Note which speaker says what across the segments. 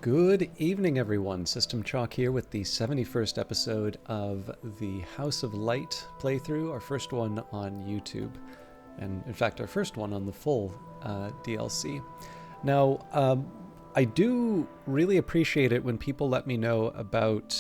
Speaker 1: Good evening, everyone. System Chalk here with the 71st episode of the House of Light playthrough, our first one on YouTube, and in fact, our first one on the full DLC. Now, I do really appreciate it when people let me know about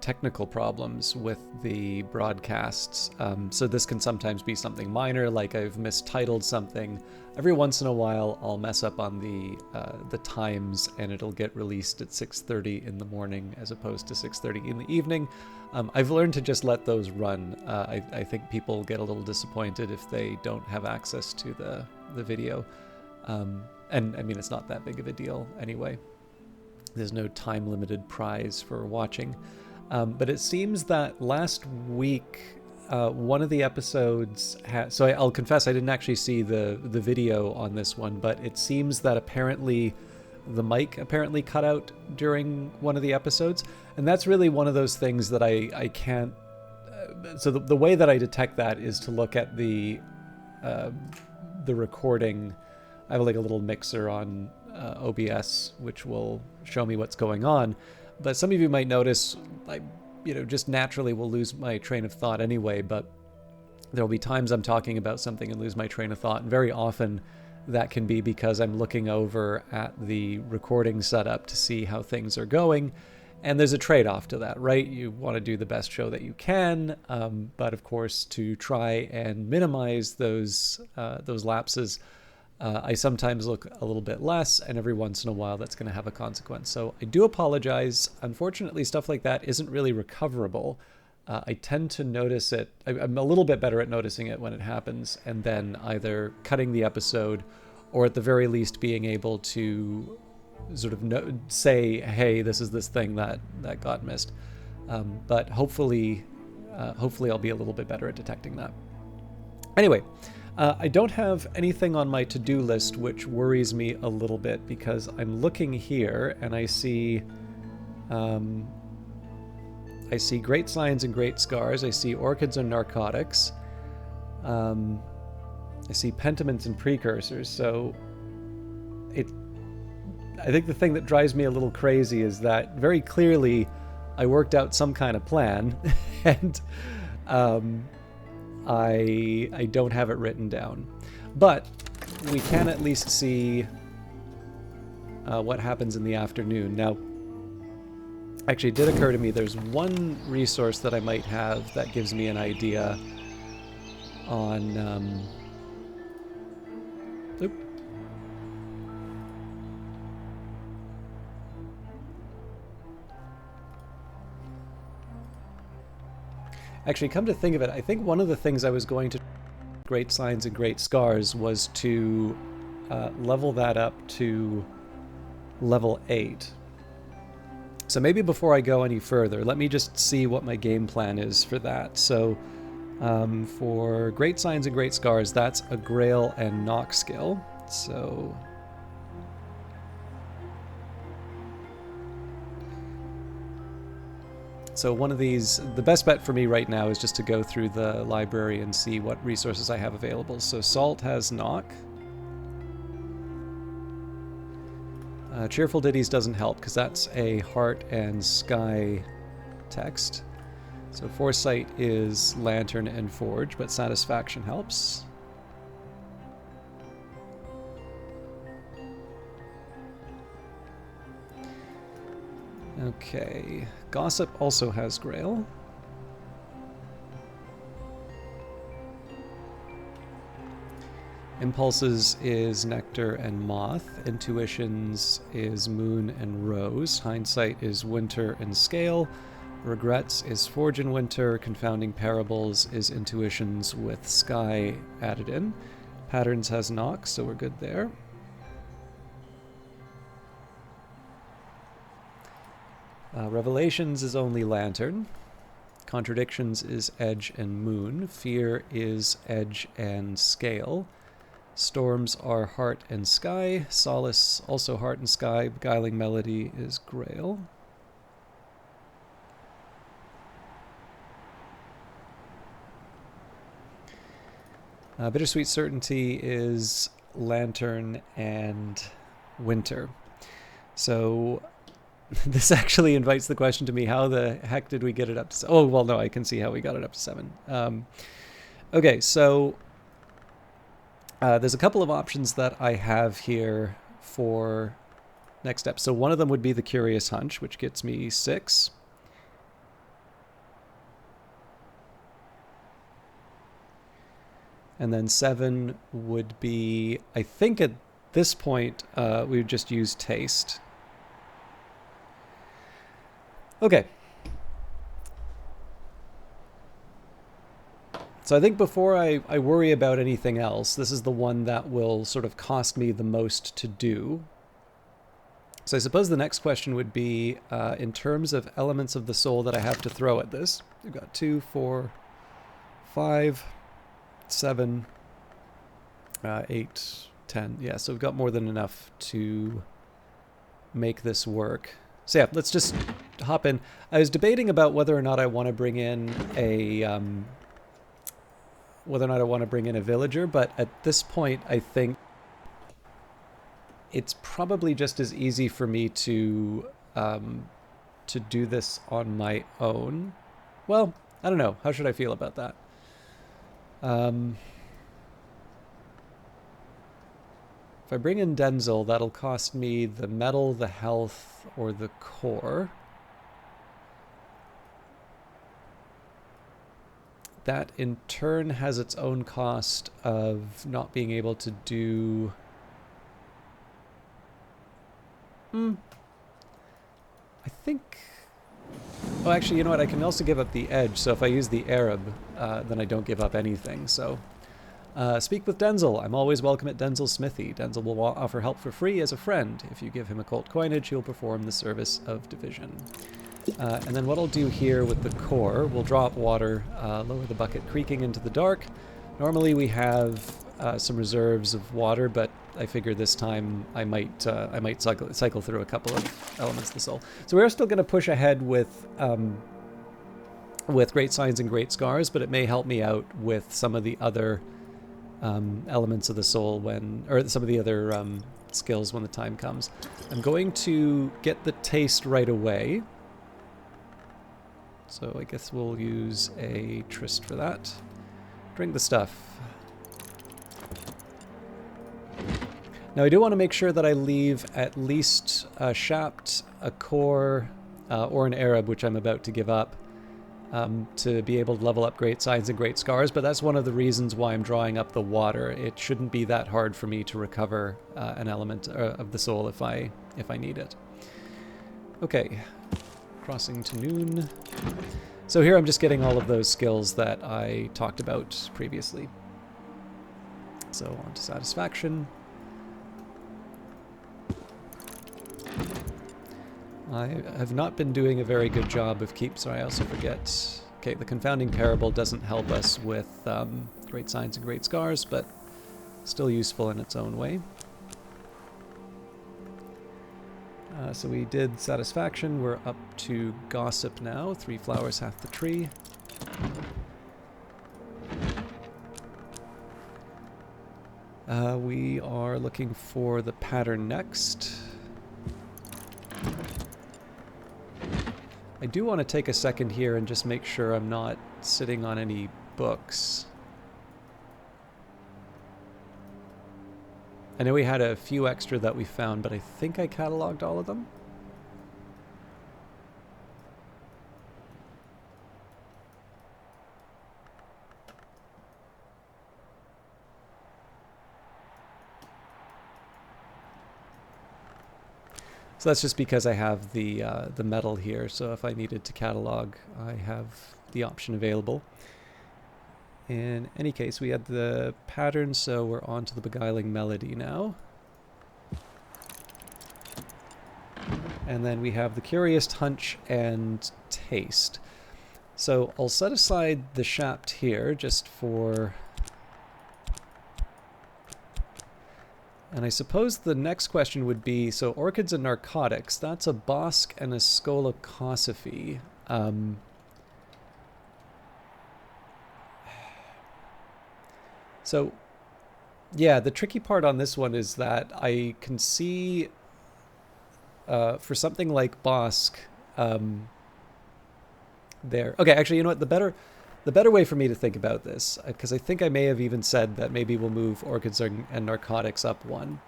Speaker 1: technical problems with the broadcasts. So this can sometimes be something minor, like I've mistitled something. Every once in a while, I'll mess up on the times, and it'll get released at 6:30 in the morning as opposed to 6:30 in the evening. I've learned to just let those run. I think people get a little disappointed if they don't have access to the video. And I mean, it's not that big of a deal anyway. There's no time-limited prize for watching. But it seems that last week, one of the episodes so I'll confess I didn't actually see the video on this one, but it seems that apparently the mic cut out during one of the episodes. And that's really one of those things that I can't... so the way that I detect that is to look at the recording. I have like a little mixer on OBS, which will show me what's going on. But some of you might notice, I just naturally will lose my train of thought anyway, but there'll be times I'm talking about something and lose my train of thought. And very often that can be because I'm looking over at the recording setup to see how things are going. And there's a trade-off to that, right? You want to do the best show that you can, but of course, to try and minimize those lapses, I sometimes look a little bit less, and every once in a while that's going to have a consequence. So I do apologize. Unfortunately, stuff like that isn't really recoverable. I tend to notice it. I'm a little bit better at noticing it when it happens, and then either cutting the episode or at the very least being able to sort of say, hey, this is this thing that got missed. But hopefully I'll be a little bit better at detecting that. Anyway, I don't have anything on my to-do list, which worries me a little bit because I'm looking here and I see great signs and great scars. I see orchids and narcotics. I see pentiments and precursors. So I think the thing that drives me a little crazy is that very clearly I worked out some kind of plan and I don't have it written down. But we can at least see what happens in the afternoon. Now, actually it did occur to me there's one resource that I might have that gives me an idea on... Actually, come to think of it, I think one of the things I was going to Great Signs and Great Scars was to level that up to level 8. So maybe before I go any further, let me just see what my game plan is for that. So for Great Signs and Great Scars, that's a Grail and Knock skill. So one of these, the best bet for me right now is just to go through the library and see what resources I have available. So Salt has Knock. Cheerful Ditties doesn't help because that's a Heart and Sky text. So Foresight is Lantern and Forge, but Satisfaction helps. Okay, Gossip also has Grail. Impulses is Nectar and Moth. Intuitions is Moon and Rose. Hindsight is Winter and Scale. Regrets is Forge and Winter. Confounding Parables is Intuitions with Sky added in. Patterns has Knock, so we're good there. Revelations is only Lantern. Contradictions is Edge and Moon. Fear is Edge and Scale. Storms are Heart and Sky. Solace also Heart and Sky. Beguiling Melody is Grail. Bittersweet Certainty is Lantern and Winter. So This actually invites the question to me, how the heck did we get it up to... Oh, well, no, I can see how we got it up to 7. Okay, so there's a couple of options that I have here for next step. So one of them would be the Curious Hunch, which gets me 6. And then 7 would be, I think at this point, we would just use Taste. Okay. So I think before I worry about anything else, this is the one that will sort of cost me the most to do. So I suppose the next question would be, in terms of elements of the soul that I have to throw at this. We've got 2, 4, 5, 7, 8, 10. Yeah, so we've got more than enough to make this work. So yeah, let's just hop in. I was debating about whether or not I want to bring in a villager, but at this point I think it's probably just as easy for me to do this on my own. Well, I don't know. How should I feel about that? If I bring in Denzel, that'll cost me the metal, the health, or the core. That in turn has its own cost of not being able to do... I think... Oh, actually, you know what? I can also give up the edge, so if I use the Arab, then I don't give up anything, so... speak with Denzel. I'm always welcome at Denzel's smithy. Denzel will offer help for free as a friend. If you give him occult coinage, he'll perform the service of division. And then what I'll do here with the core, we'll drop water, lower the bucket creaking into the dark. Normally we have some reserves of water, but I figure this time I might cycle through a couple of elements of the soul. So we're still going to push ahead with Great Signs and Great Scars, but it may help me out with some of the other elements of the soul or some of the other skills when the time comes. I'm going to get the taste right away. So I guess we'll use a tryst for that. Drink the stuff. Now I do want to make sure that I leave at least a shapt, a core, or an Arab, which I'm about to give up, to be able to level up Great Signs and Great Scars, but that's one of the reasons why I'm drawing up the water. It shouldn't be that hard for me to recover an element of the soul if I need it. Okay, crossing to noon. So here I'm just getting all of those skills that I talked about previously. So on to Satisfaction. I have not been doing a very good job of Sorry, I also forget. Okay, the Confounding Parable doesn't help us with Great Signs and Great Scars, but still useful in its own way. So we did Satisfaction. We're up to Gossip now. 3 flowers, half the tree. We are looking for the pattern next. I do want to take a second here and just make sure I'm not sitting on any books. I know we had a few extra that we found, but I think I cataloged all of them. So that's just because I have the metal here, so if I needed to catalog, I have the option available. In any case, we had the pattern, so we're on to the Beguiling Melody now. And then we have the Curious Hunch and Taste. So I'll set aside the shapt here just for... And I suppose the next question would be, so Orchids and Narcotics, that's a Bosque and a Scolocosophy. So, yeah, the tricky part on this one is that I can see for something like Bosk, there. Okay, actually, you know what? The better way for me to think about this, because I think I may have even said that maybe we'll move Orchids and Narcotics up one.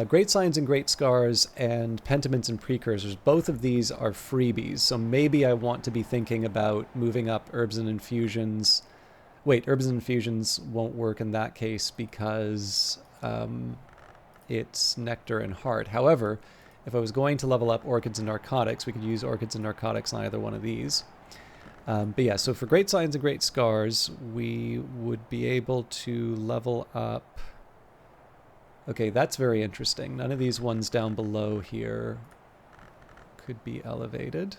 Speaker 1: Great Signs and Great Scars and Pentiments and Precursors, both of these are freebies, so maybe I want to be thinking about moving up Herbs and Infusions. Wait, Herbs and Infusions won't work in that case because it's Nectar and Heart. However, if I was going to level up Orchids and Narcotics, we could use Orchids and Narcotics on either one of these. But yeah, so for Great Signs and Great Scars, we would be able to level up... Okay, that's very interesting. None of these ones down below here could be elevated.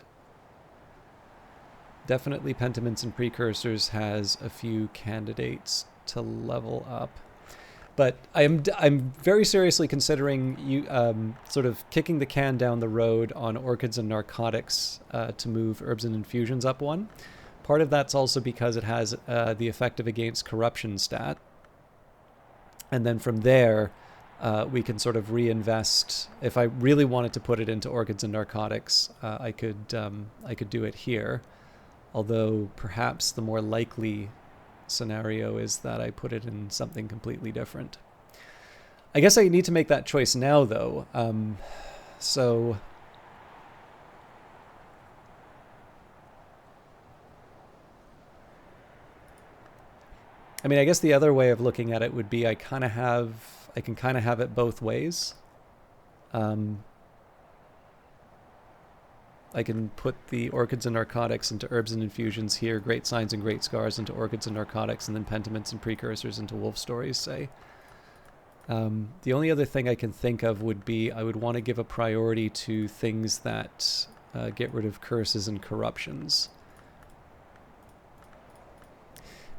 Speaker 1: Definitely Pentiments and Precursors has a few candidates to level up. But I'm very seriously considering you sort of kicking the can down the road on Orchids and Narcotics to move Herbs and Infusions up one. Part of that's also because it has the effective against corruption stat. And then from there, we can sort of reinvest. If I really wanted to put it into Orchids and Narcotics, I could do it here. Although perhaps the more likely scenario is that I put it in something completely different. I guess I need to make that choice now, though. So I mean, I guess the other way of looking at it would be I can kind of have it both ways. I can put the Orchids and Narcotics into Herbs and Infusions here, Great Signs and Great Scars into Orchids and Narcotics, and then Pentiments and Precursors into Wolf Stories, say. The only other thing I can think of would be I would want to give a priority to things that get rid of curses and corruptions.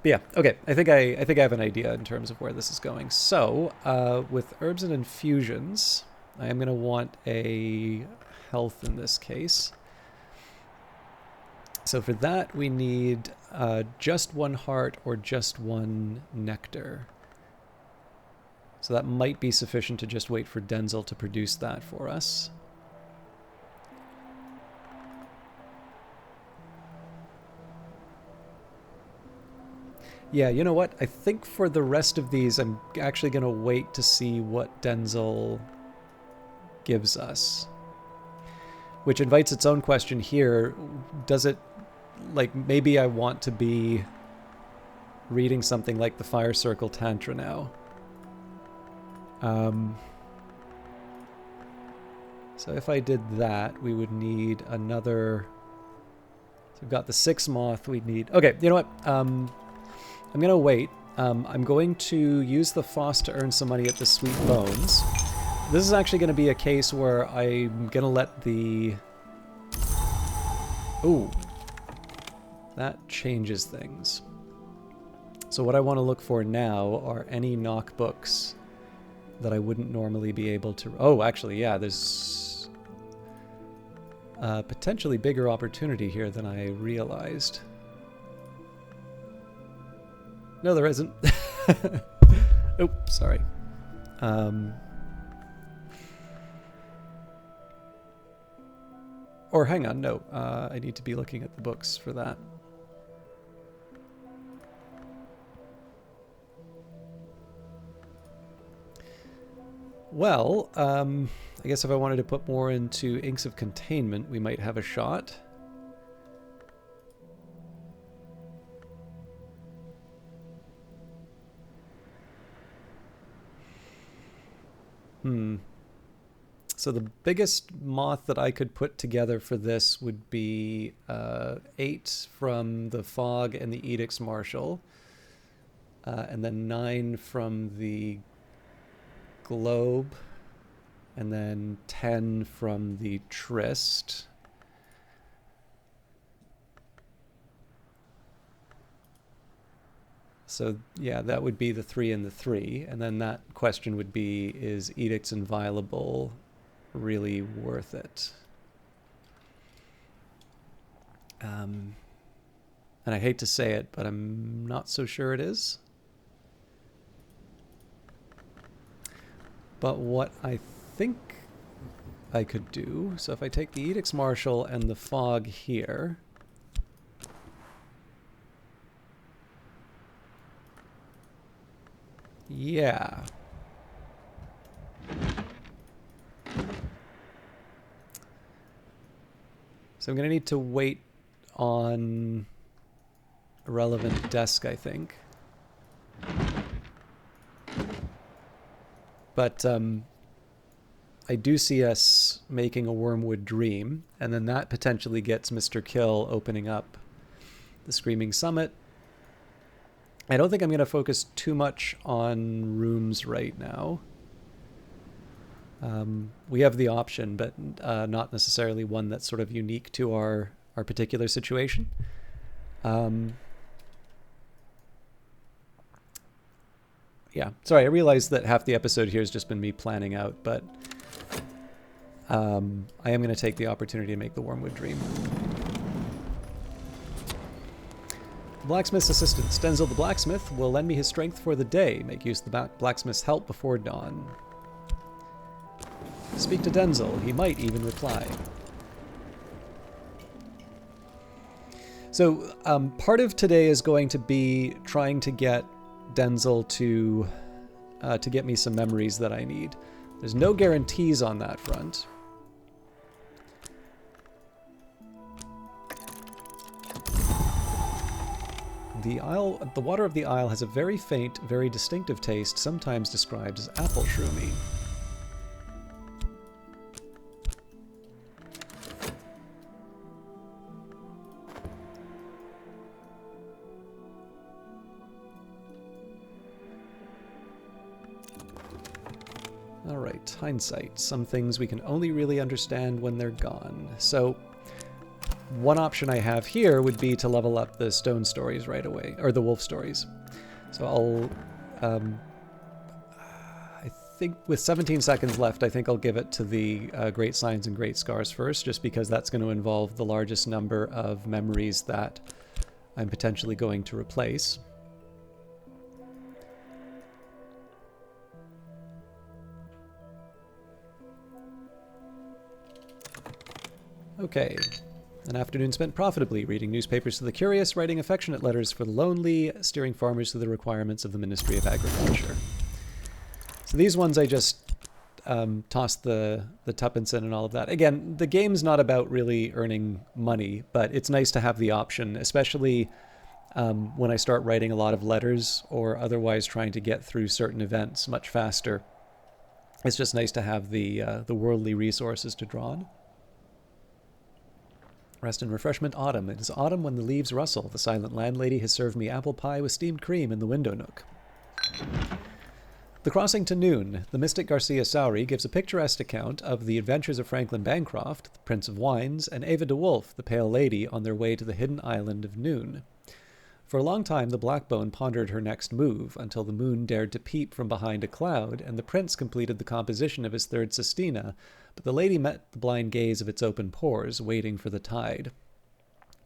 Speaker 1: But yeah, okay, I think I have an idea in terms of where this is going. So, with Herbs and Infusions, I am going to want a health in this case. So for that, we need just one heart or just one nectar. So that might be sufficient to just wait for Denzel to produce that for us. Yeah, you know what? I think for the rest of these, I'm actually going to wait to see what Denzel gives us. Which invites its own question here. Does it, like, maybe I want to be reading something like the Fire Circle Tantra now. So if I did that, we would need another... So we've got the 6 moth, we'd need... Okay, you know what? I'm going to wait. I'm going to use the Foss to earn some money at the Sweet Bones. This is actually going to be a case where I'm going to let the... Ooh. That changes things. So what I want to look for now are any knock books that I wouldn't normally be able to... Oh, actually, yeah, there's a potentially bigger opportunity here than I realized. No, there isn't. Oh, sorry. Or hang on, no. I need to be looking at the books for that. Well, I guess if I wanted to put more into Inks of Containment, we might have a shot. So the biggest moth that I could put together for this would be 8 from the Fog and the Edicts Marshal, and then 9 from the Globe, and then 10 from the Tryst. So yeah, that would be the 3 and the 3, and then that question would be, is Edicts Inviolable really worth it? And I hate to say it, but I'm not so sure it is. But what I think I could do. So if I take the Edicts Martial and the Fog here... Yeah. So I'm going to need to wait on a relevant desk, I think. But I do see us making a Wormwood Dream, and then that potentially gets Mr. Kill opening up the Screaming Summit. I don't think I'm going to focus too much on rooms right now. We have the option, but not necessarily one that's sort of unique to our particular situation. Yeah, sorry, I realize that half the episode here has just been me planning out, but I am going to take the opportunity to make the Wormwood Dream. Blacksmith's assistant, Stenzel the blacksmith, will lend me his strength for the day. Make use of the blacksmith's help before dawn. Speak to Denzel. He might even reply. So part of today is going to be trying to get Denzel to get me some memories that I need. There's no guarantees on that front. The water of the Isle has a very faint, very distinctive taste, sometimes described as apple shroomy. Alright, hindsight. Some things we can only really understand when they're gone. So, one option I have here would be to level up the stone stories right away, or the wolf stories. So I think with 17 seconds left, I think I'll give it to the Great Signs and Great Scars first, just because that's going to involve the largest number of memories that I'm potentially going to replace. Okay. An afternoon spent profitably, reading newspapers to the curious, writing affectionate letters for the lonely, steering farmers through the requirements of the Ministry of Agriculture. So these ones I just tossed the tuppence in and all of that. Again, the game's not about really earning money, but it's nice to have the option, especially when I start writing a lot of letters or otherwise trying to get through certain events much faster. It's just nice to have the worldly resources to draw on. Rest and refreshment autumn. It is autumn when the leaves rustle. The silent landlady has served me apple pie with steamed cream in the window nook. The crossing to noon. The mystic Garcia Sowry gives a picturesque account of the adventures of Franklin Bancroft, the Prince of Wines, and Ava de Wolf, the Pale Lady, on their way to the hidden island of Noon. For a long time the Blackbone pondered her next move, until the moon dared to peep from behind a cloud, and the prince completed the composition of his third sestina, but the lady met the blind gaze of its open pores, waiting for the tide.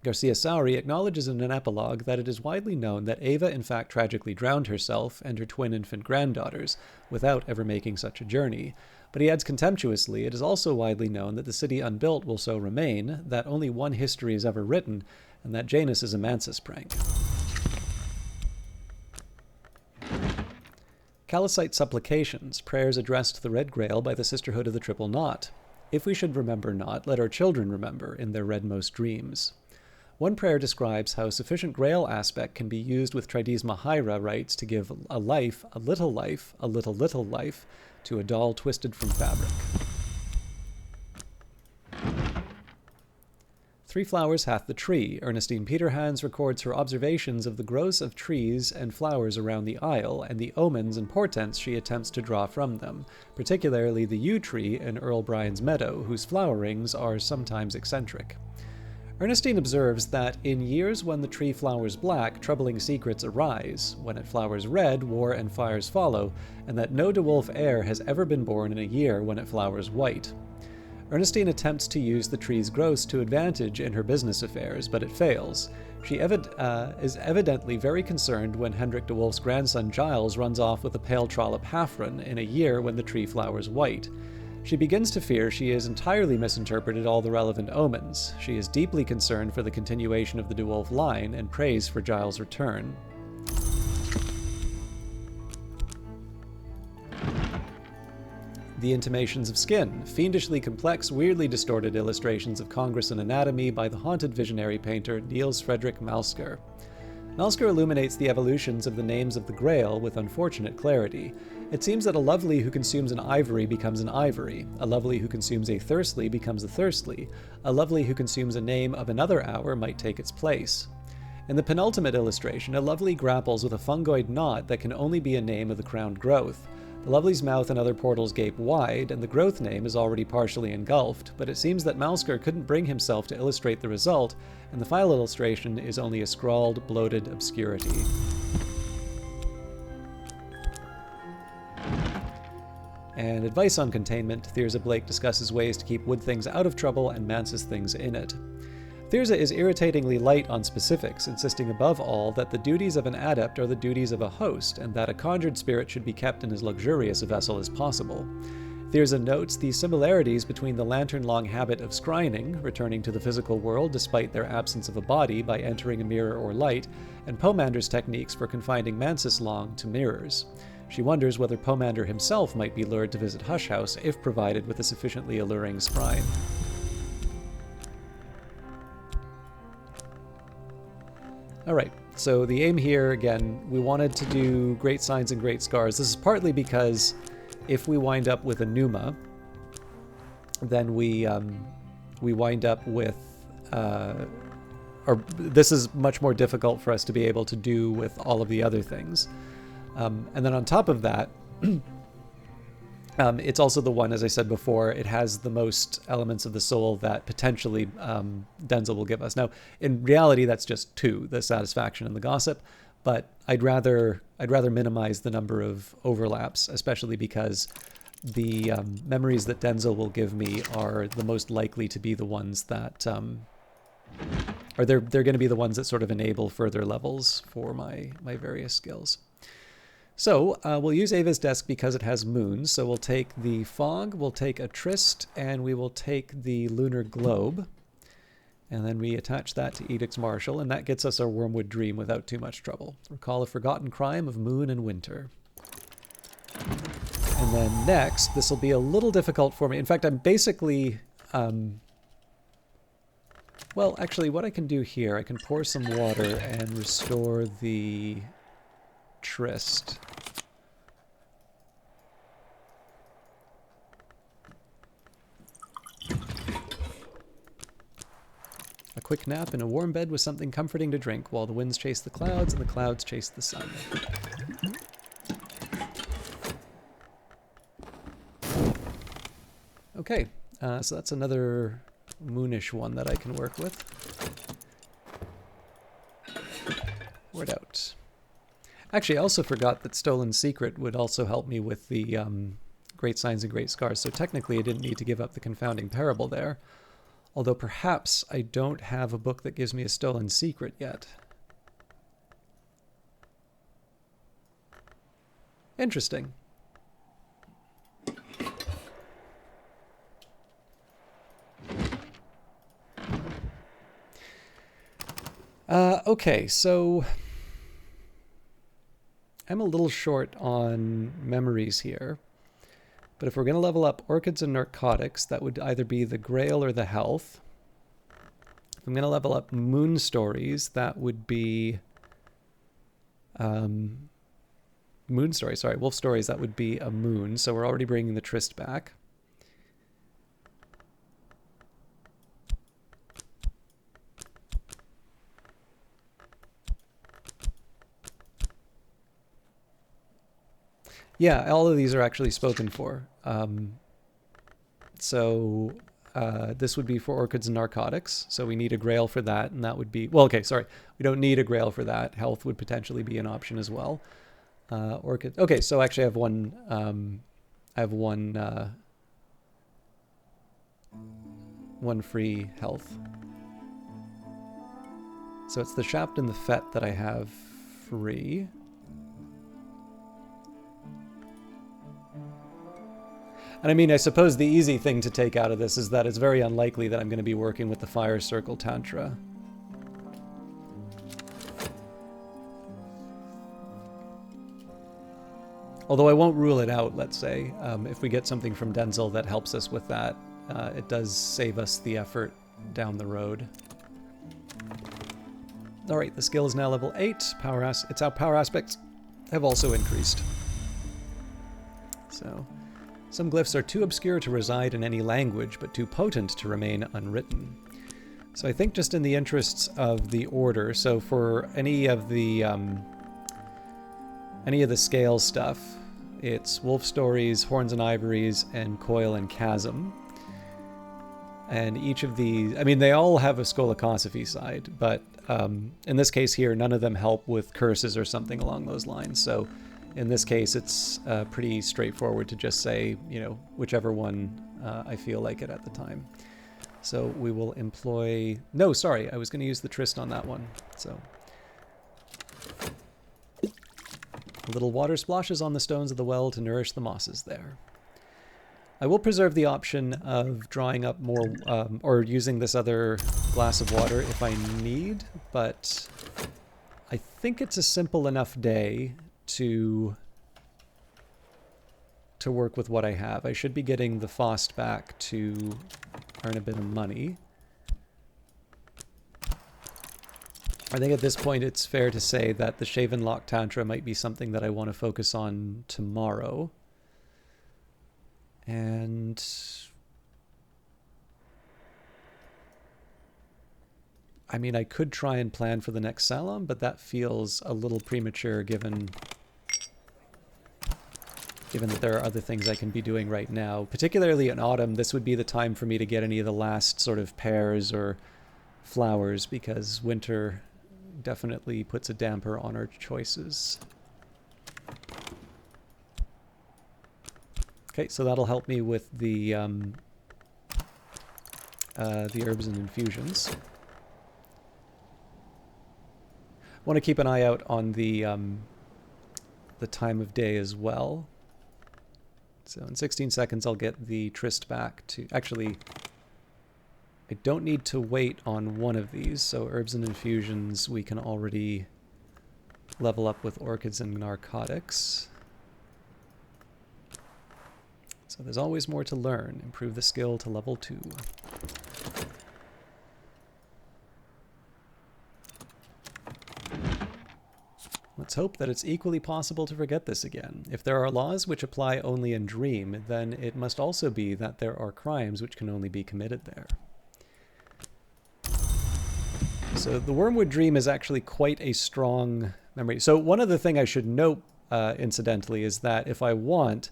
Speaker 1: Garcia Sowry acknowledges in an epilogue that it is widely known that Ava in fact tragically drowned herself and her twin infant granddaughters, without ever making such a journey. But he adds contemptuously, it is also widely known that the city unbuilt will so remain, that only one history is ever written, and that Janus is a Mansus prank. Callicite supplications, prayers addressed to the Red Grail by the Sisterhood of the Triple Knot. If we should remember not, let our children remember in their redmost dreams. One prayer describes how sufficient Grail aspect can be used with Tridesma Hyra rites to give a life, a little life, to a doll twisted from fabric. Three flowers hath the tree. Ernestine Peterhans records her observations of the growths of trees and flowers around the isle, and the omens and portents she attempts to draw from them, particularly the yew tree in Earl Brian's meadow, whose flowerings are sometimes eccentric. Ernestine observes that in years when the tree flowers black, troubling secrets arise, when it flowers red, war and fires follow, and that no de Wolf heir has ever been born in a year when it flowers white. Ernestine attempts to use the tree's growth to advantage in her business affairs, but it fails. She is evidently very concerned when Hendrik de Wolf's grandson Giles runs off with a pale trollop Hafren in a year when the tree flowers white. She begins to fear she has entirely misinterpreted all the relevant omens. She is deeply concerned for the continuation of the DeWolf line and prays for Giles' return. The Intimations of Skin, fiendishly complex, weirdly distorted illustrations of Congress and anatomy by the haunted visionary painter Niels Fredrik Malsker. Malsker illuminates the evolutions of the names of the Grail with unfortunate clarity. It seems that a lovely who consumes an ivory becomes an ivory, a lovely who consumes a thirstly becomes a thirstly, a lovely who consumes a name of another hour might take its place. In the penultimate illustration, a lovely grapples with a fungoid knot that can only be a name of the crowned growth. The lovely's mouth and other portals gape wide, and the growth name is already partially engulfed, but it seems that Malsker couldn't bring himself to illustrate the result, and the final illustration is only a scrawled, bloated obscurity. And advice on containment, Thyrza Blake discusses ways to keep wood things out of trouble and Mansis things in it. Thyrza is irritatingly light on specifics, insisting above all that the duties of an adept are the duties of a host, and that a conjured spirit should be kept in as luxurious a vessel as possible. Thyrza notes the similarities between the lantern-long habit of scrying, returning to the physical world despite their absence of a body by entering a mirror or light, and Pomander's techniques for confining Mansis Long to mirrors. She wonders whether Pomander himself might be lured to visit Hush House if provided with a sufficiently alluring scrying. Alright, so the aim here, again, we wanted to do Great Signs and Great Scars. This is partly because if we wind up with a Pneuma, then we wind up with... or this is much more difficult for us to be able to do with all of the other things. And then on top of that, it's also the one, as I said before, it has the most elements of the soul that potentially Denzel will give us. Now, in reality, that's just 2, the satisfaction and the gossip, but I'd rather minimize the number of overlaps, especially because the memories that Denzel will give me are the most likely to be the ones that, or they're going to be the ones that sort of enable further levels for my various skills. So we'll use Ava's desk because it has moons. So we'll take the fog, we'll take a tryst, and we will take the lunar globe. And then we attach that to Edict's Marshal, and that gets us our Wormwood Dream without too much trouble. Recall a forgotten crime of moon and winter. And then next, this will be a little difficult for me. In fact, I'm basically... well, actually, what I can do here, I can pour some water and restore the... tryst. A quick nap in a warm bed with something comforting to drink while the winds chase the clouds and the clouds chase the sun. Okay, so that's another moonish one that I can work with. Word out. Actually, I also forgot that Stolen Secret would also help me with the Great Signs and Great Scars, so technically I didn't need to give up the Confounding Parable there. Although perhaps I don't have a book that gives me a Stolen Secret yet. Interesting. Okay, so... I'm a little short on memories here, but if we're going to level up Orchids and Narcotics, that would either be the Grail or the Health. If I'm going to level up Moon Stories, that would be... Moon Stories, sorry, Wolf Stories, that would be a Moon, so we're already bringing the Tryst back. Yeah, all of these are actually spoken for. This would be for Orchids and Narcotics, so we need a Grail for that, and that would be... Well, okay, sorry. We don't need a Grail for that. Health would potentially be an option as well. Orchid... Okay, so actually I have one... one free health. So it's the Shapt and the Fet that I have free. And I mean, I suppose the easy thing to take out of this is that it's very unlikely that I'm going to be working with the Fire Circle Tantra. Although I won't rule it out, let's say. If we get something from Denzel that helps us with that, it does save us the effort down the road. Alright, the skill is now level 8. It's our power aspects have also increased. So, some glyphs are too obscure to reside in any language, but too potent to remain unwritten. So I think just in the interests of the order, so for any of the scale stuff, it's Wolf Stories, Horns and Ivories, and Coil and Chasm. And each of these, I mean, they all have a Skolakosophy side, but in this case here, none of them help with curses or something along those lines. So in this case, it's pretty straightforward to just say, you know, whichever one I feel like it at the time. So we will employ... No, sorry, I was going to use the Tryst on that one. So a little water splashes on the stones of the well to nourish the mosses there. I will preserve the option of drawing up more, or using this other glass of water if I need, but I think it's a simple enough day to work with what I have. I should be getting the Fost back to earn a bit of money. I think at this point it's fair to say that the Shaven Lock Tantra might be something that I want to focus on tomorrow. And I mean, I could try and plan for the next salon, but that feels a little premature given that there are other things I can be doing right now. Particularly in autumn, this would be the time for me to get any of the last sort of pears or flowers, because winter definitely puts a damper on our choices. Okay, so that'll help me with the herbs and infusions. Want to keep an eye out on the time of day as well. So in 16 seconds, I'll get the Tryst back to... Actually, I don't need to wait on one of these. So herbs and infusions, we can already level up with orchids and narcotics. So there's always more to learn. Improve the skill to level 2. Let's hope that it's equally possible to forget this again. If there are laws which apply only in Dream, then it must also be that there are crimes which can only be committed there. So the Wormwood Dream is actually quite a strong memory. So one other thing I should note, incidentally, is that if I want...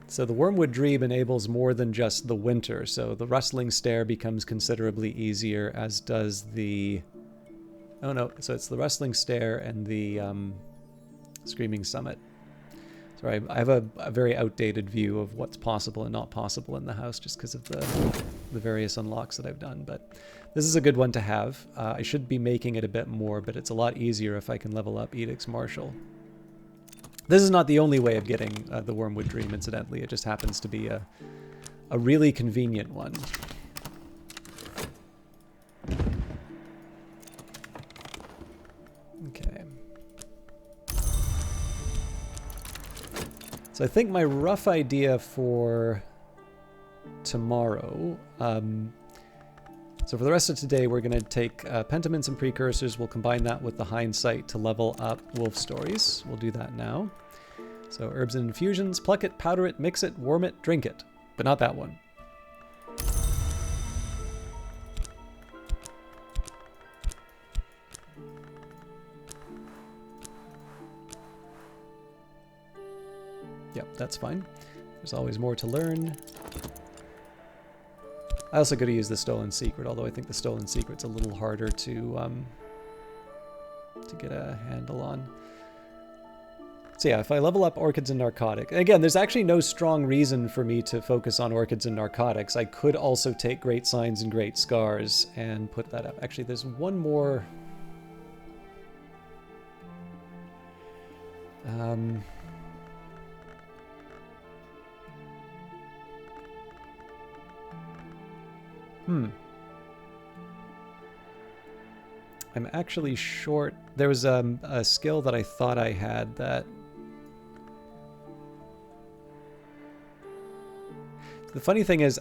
Speaker 1: So the Wormwood Dream enables more than just the winter. So the Rustling Stare becomes considerably easier, as does the... Oh no, so it's the Rustling Stare and the Screaming Summit. Sorry, I have a very outdated view of what's possible and not possible in the house just because of the various unlocks that I've done. But this is a good one to have. I should be making it a bit more, but it's a lot easier if I can level up Edict's Martial. This is not the only way of getting the Wormwood Dream, incidentally. It just happens to be a really convenient one. Okay. So I think my rough idea for tomorrow... So for the rest of today, we're going to take Pentiments and Precursors. We'll combine that with the Hindsight to level up Wolf Stories. We'll do that now. So herbs and infusions, pluck it, powder it, mix it, warm it, drink it. But not that one. Yep, that's fine. There's always more to learn. I also could have used the Stolen Secret, although I think the Stolen Secret's a little harder to get a handle on. So yeah, if I level up Orchids and Narcotic... Again, there's actually no strong reason for me to focus on Orchids and Narcotics. I could also take Great Signs and Great Scars and put that up. Actually, there's one more... I'm actually short. There was a skill that I thought I had that... The funny thing is,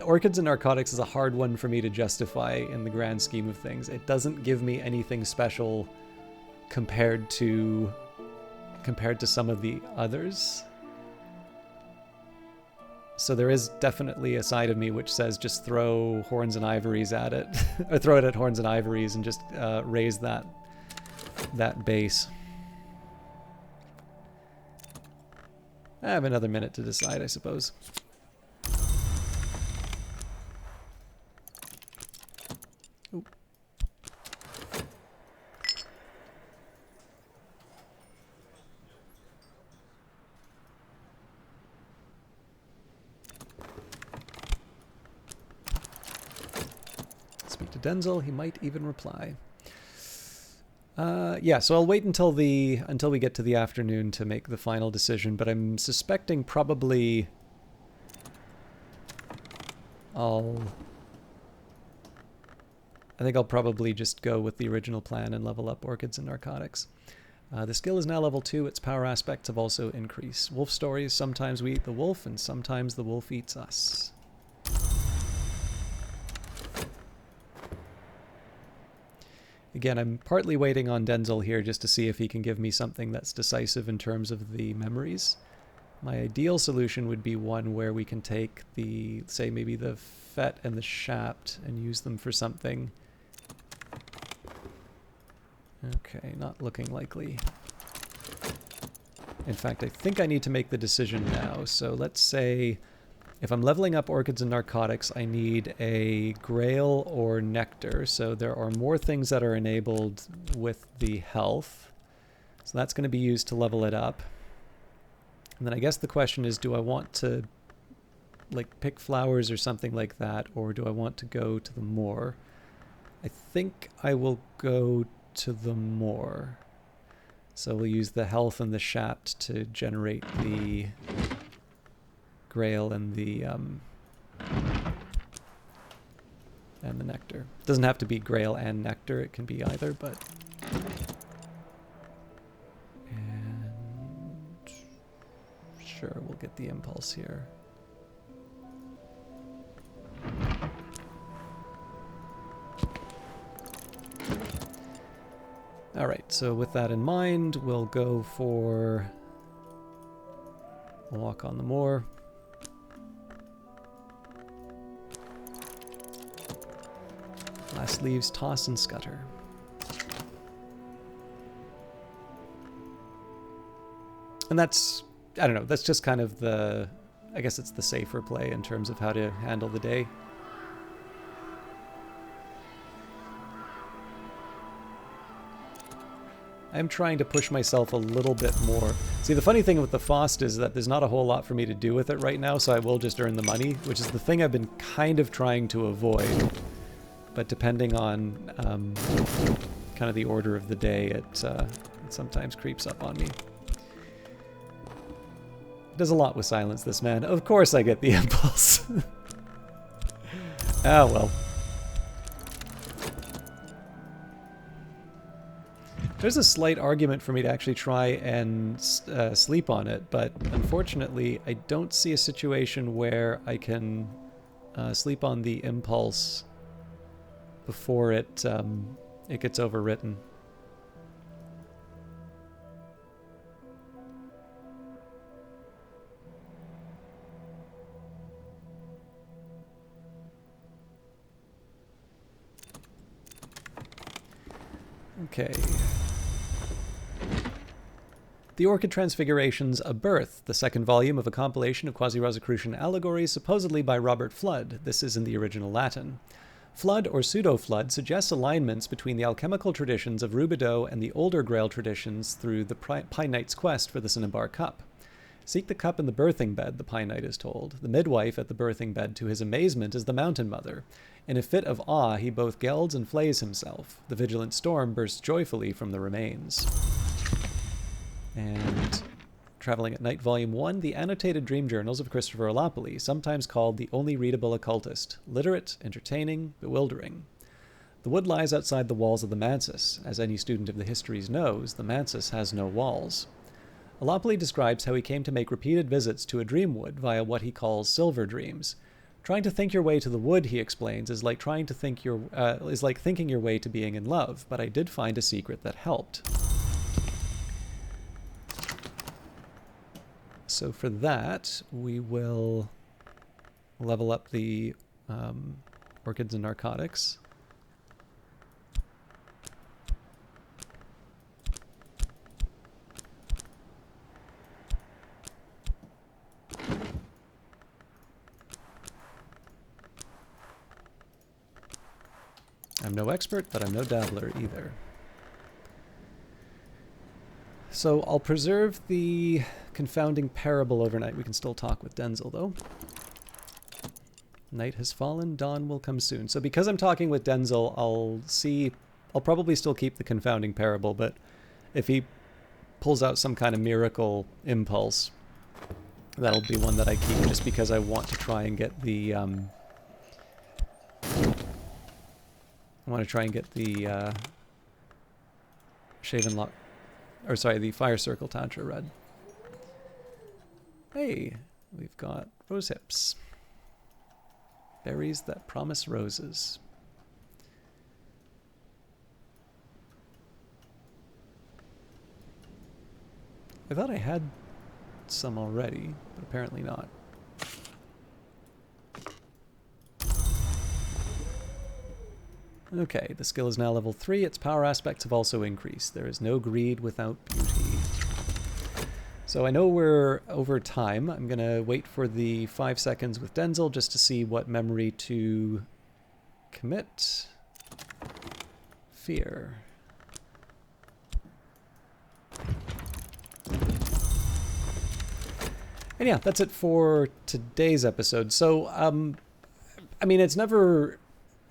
Speaker 1: Orchids and Narcotics is a hard one for me to justify in the grand scheme of things. It doesn't give me anything special compared to some of the others. So there is definitely a side of me which says just throw Horns and Ivories at it, or throw it at Horns and Ivories and just raise that base. I have another minute to decide, I suppose. Ooh. Speak to Denzel, he might even reply. Yeah, so I'll wait until we get to the afternoon to make the final decision, but I'm suspecting probably I think I'll probably just go with the original plan and level up Orchids and Narcotics. The skill is now level 2, its power aspects have also increased. Wolf stories, sometimes we eat the wolf, and sometimes the wolf eats us. Again, I'm partly waiting on Denzel here just to see if he can give me something that's decisive in terms of the memories. My ideal solution would be one where we can take the, say, maybe the Fet and the Shapt and use them for something. Okay, not looking likely. In fact, I think I need to make the decision now. So let's say if I'm leveling up Orchids and Narcotics, I need a Grail or Nectar. So there are more things that are enabled with the health. So that's going to be used to level it up. And then I guess the question is, do I want to like pick flowers or something like that, or do I want to go to the moor? I think I will go to the moor. So we'll use the health and the Shapt to generate the Grail and the Nectar. It doesn't have to be Grail and Nectar, it can be either, but... And... Sure, we'll get the Impulse here. Alright, so with that in mind, we'll go for a walk on the moor. Last leaves toss and scutter. And that's, I don't know, that's just kind of the, I guess it's the safer play in terms of how to handle the day. I'm trying to push myself a little bit more. See, the funny thing with the Faust is that there's not a whole lot for me to do with it right now, so I will just earn the money, which is the thing I've been kind of trying to avoid. But depending on kind of the order of the day, it sometimes creeps up on me. Does a lot with silence, this man. Of course I get the impulse. Ah, well. There's a slight argument for me to actually try and sleep on it, but unfortunately I don't see a situation where I can sleep on the impulse before it gets overwritten. Okay. The Orchid Transfigurations, A Birth, the second volume of a compilation of quasi-Rosicrucian allegories, supposedly by Robert Flood. This is in the original Latin. Flood, or pseudo-Flood, suggests alignments between the alchemical traditions of Rubidoux and the older Grail traditions through the Pine Knight's quest for the Cinnabar Cup. Seek the cup in the birthing bed, the Pine Knight is told. The midwife at the birthing bed, to his amazement, is the Mountain Mother. In a fit of awe, he both gelds and flays himself. The vigilant storm bursts joyfully from the remains. And Traveling at Night, Volume 1, The Annotated Dream Journals of Christopher Olopoli, sometimes called the only readable occultist. Literate, entertaining, bewildering. The wood lies outside the walls of the mansis. As any student of the histories knows, the mansis has no walls. Olopoli describes how he came to make repeated visits to a dream wood via what he calls silver dreams. Trying to think your way to the wood, he explains, is like thinking your way to being in love, but I did find a secret that helped. So for that, we will level up the orchids and narcotics. I'm no expert, but I'm no dabbler either. So I'll preserve the confounding parable overnight. We can still talk with Denzel, though. Night has fallen, dawn will come soon. So because I'm talking with Denzel, I'll probably still keep the confounding parable, but if he pulls out some kind of miracle impulse, that'll be one that I keep just because I want to try and get the Shaven Lock, or sorry, the Fire Circle Tantra read. Hey, we've got rose hips. Berries that promise roses. I thought I had some already, but apparently not. Okay, the skill is now level 3. Its power aspects have also increased. There is no greed without beauty. So I know we're over time. I'm going to wait for the 5 seconds with Denzel just to see what memory to commit. Fear. And yeah, that's it for today's episode. So, I mean, it's never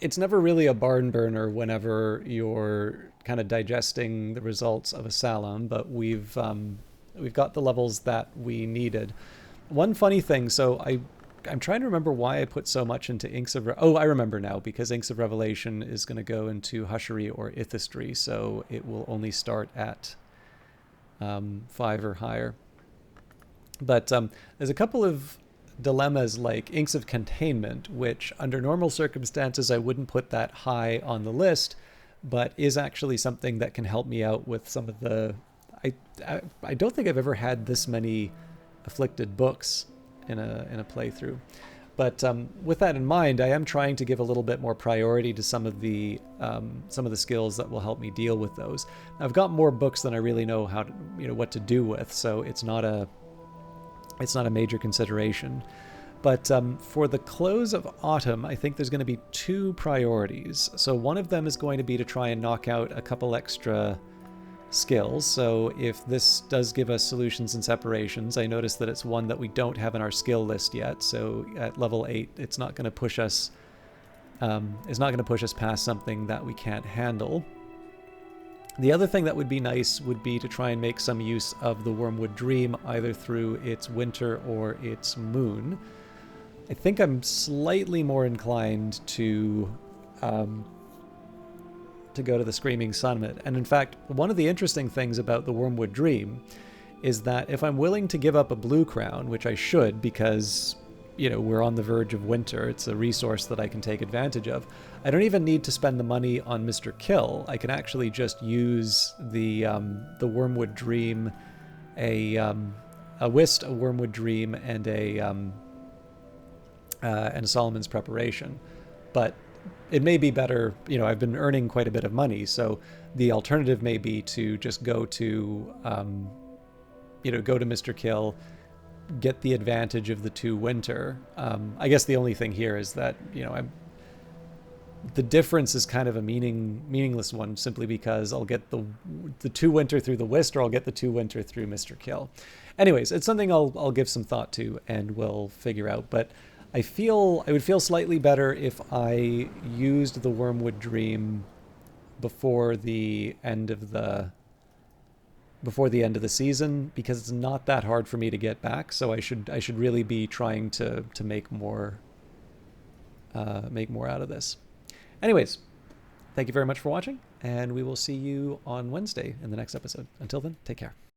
Speaker 1: really a barn burner whenever you're kind of digesting the results of a Salam, but we've got the levels that we needed. One funny thing, so I'm trying to remember why I put so much into Inks of... I remember now, because Inks of Revelation is going to go into Hushery or Ithistry, so it will only start at 5 or higher. But there's a couple of dilemmas like Inks of Containment, which under normal circumstances I wouldn't put that high on the list, but is actually something that can help me out with some of the... I don't think I've ever had this many afflicted books in a playthrough. But with that in mind, I am trying to give a little bit more priority to some of the skills that will help me deal with those. Now, I've got more books than I really know how to, what to do with, so it's not a major consideration. But for the close of autumn, I think there's going to be 2 priorities. So one of them is going to be to try and knock out a couple extra skills. So if this does give us solutions and separations, I notice that it's one that we don't have in our skill list yet. So at level 8, it's not going to push us. It's not going to push us past something that we can't handle. The other thing that would be nice would be to try and make some use of the Wormwood Dream, either through its winter or its moon. I think I'm slightly more inclined to go to the Screaming Summit. And in fact, one of the interesting things about the Wormwood Dream is that if I'm willing to give up a blue crown, which I should because, we're on the verge of winter, it's a resource that I can take advantage of, I don't even need to spend the money on Mr. Kill. I can actually just use the Wormwood Dream, a Whist, a Wormwood Dream, and a Solomon's Preparation. But it may be better, I've been earning quite a bit of money, so the alternative may be to just go to Mr. Kill, get the advantage of the 2 winter. I guess the only thing here is that, the difference is kind of a meaningless one, simply because I'll get the 2 winter through the Whist, or I'll get the 2 winter through Mr. Kill. Anyways, it's something I'll give some thought to and we'll figure out, but I would feel slightly better if I used the Wormwood Dream before the end of the before the end of the season, because it's not that hard for me to get back. So I should really be trying to make more out of this. Anyways, thank you very much for watching, and we will see you on Wednesday in the next episode. Until then, take care.